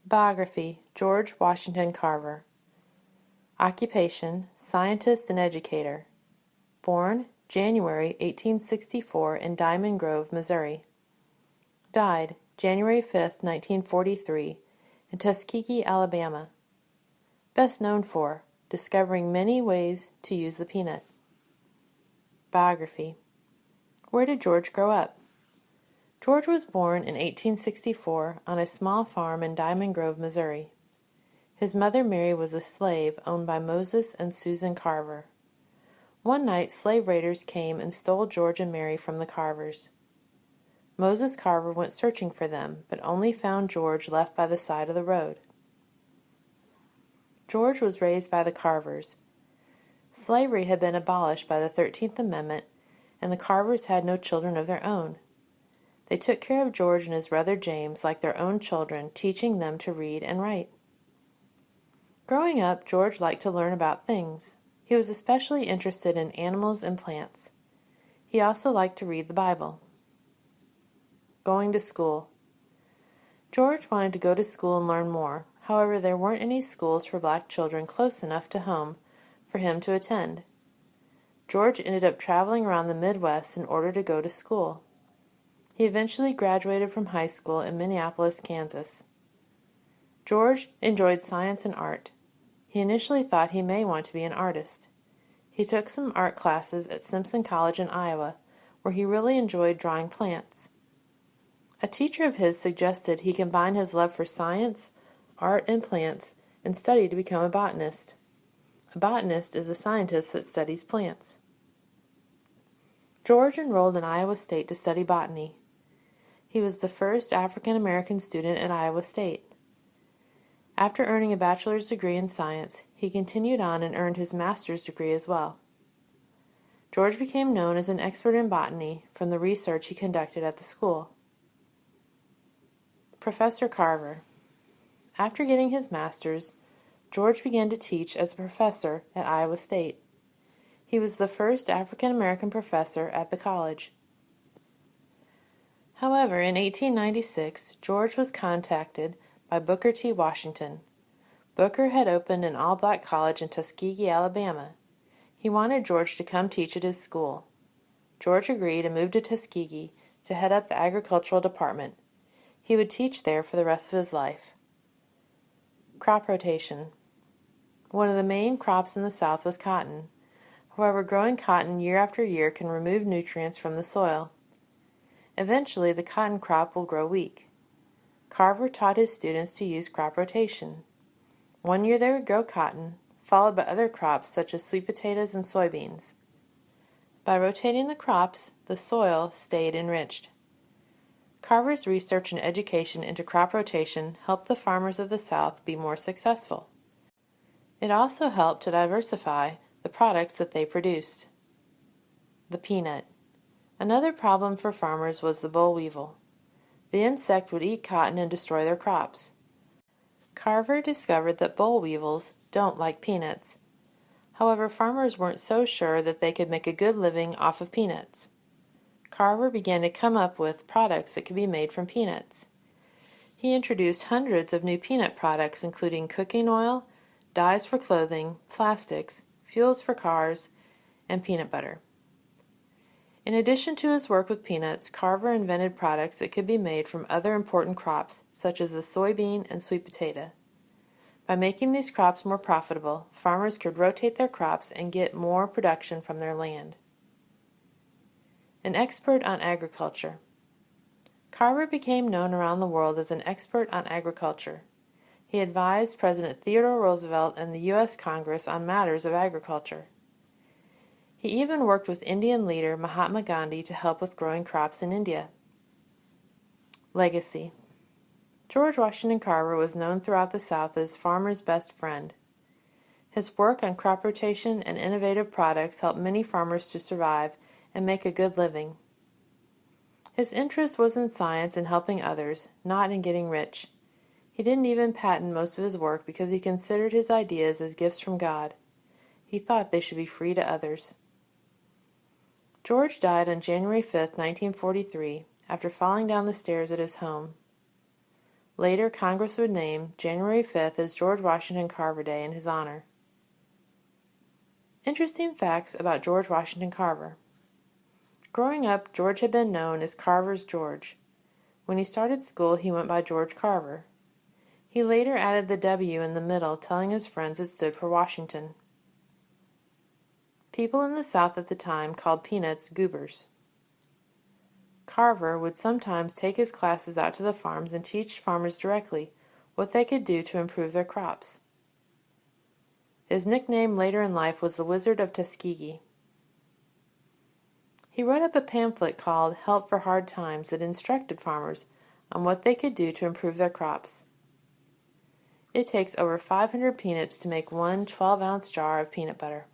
Biography: George Washington Carver. Occupation: scientist and educator. Born January 1864 in Diamond Grove, Missouri. Died January 5, 1943, in Tuskegee, Alabama. Best known for discovering many ways to use the peanut. Biography. Where did George grow up? George was born in 1864 on a small farm in Diamond Grove, Missouri. His mother Mary was a slave owned by Moses and Susan Carver. One night, slave raiders came and stole George and Mary from the Carvers. Moses Carver went searching for them, but only found George left by the side of the road. George was raised by the Carvers. Slavery had been abolished by the 13th Amendment, and the Carvers had no children of their own. They took care of George and his brother James like their own children, teaching them to read and write. Growing up, George liked to learn about things. He was especially interested in animals and plants. He also liked to read the Bible. Going to school. George wanted to go to school and learn more. However, there weren't any schools for black children close enough to home for him to attend. George ended up traveling around the Midwest in order to go to school. He eventually graduated from high school in Minneapolis, Kansas. George enjoyed science and art. He initially thought he may want to be an artist. He took some art classes at Simpson College in Iowa, where he really enjoyed drawing plants. A teacher of his suggested he combine his love for science, art, and plants and study to become a botanist. A botanist is a scientist that studies plants. George enrolled in Iowa State to study botany. He was the first African American student at Iowa State. After earning a bachelor's degree in science, he continued on and earned his master's degree as well. George became known as an expert in botany from the research he conducted at the school. Professor Carver. After getting his master's, George began to teach as a professor at Iowa State. He was the first African American professor at the college. However, in 1896, George was contacted by Booker T. Washington. Booker had opened an all-black college in Tuskegee, Alabama. He wanted George to come teach at his school. George agreed and moved to Tuskegee to head up the agricultural department. He would teach there for the rest of his life. Crop rotation. One of the main crops in the South was cotton. However, growing cotton year after year can remove nutrients from the soil. Eventually, the cotton crop will grow weak. Carver taught his students to use crop rotation. One year they would grow cotton, followed by other crops such as sweet potatoes and soybeans. By rotating the crops, the soil stayed enriched. Carver's research and education into crop rotation helped the farmers of the South be more successful. It also helped to diversify the products that they produced. The peanut. Another problem for farmers was the boll weevil. The insect would eat cotton and destroy their crops. Carver discovered that boll weevils don't like peanuts. However, farmers weren't so sure that they could make a good living off of peanuts. Carver began to come up with products that could be made from peanuts. He introduced hundreds of new peanut products, including cooking oil, dyes for clothing, plastics, fuels for cars, and peanut butter. In addition to his work with peanuts, Carver invented products that could be made from other important crops, such as the soybean and sweet potato. By making these crops more profitable, farmers could rotate their crops and get more production from their land. An expert on agriculture. Carver became known around the world as an expert on agriculture. He advised President Theodore Roosevelt and the U.S. Congress on matters of agriculture. He even worked with Indian leader Mahatma Gandhi to help with growing crops in India. Legacy. George Washington Carver was known throughout the South as farmers' best friend. His work on crop rotation and innovative products helped many farmers to survive and make a good living. His interest was in science and helping others, not in getting rich. He didn't even patent most of his work because he considered his ideas as gifts from God. He thought they should be free to others. George died on January 5, 1943, after falling down the stairs at his home. Later, Congress would name January 5th as George Washington Carver Day in his honor. Interesting facts about George Washington Carver. Growing up, George had been known as Carver's George. When he started school, he went by George Carver. He later added the W in the middle, telling his friends it stood for Washington. People in the South at the time called peanuts goobers. Carver would sometimes take his classes out to the farms and teach farmers directly what they could do to improve their crops. His nickname later in life was the Wizard of Tuskegee. He wrote up a pamphlet called Help for Hard Times that instructed farmers on what they could do to improve their crops. It takes over 500 peanuts to make one 12-ounce jar of peanut butter.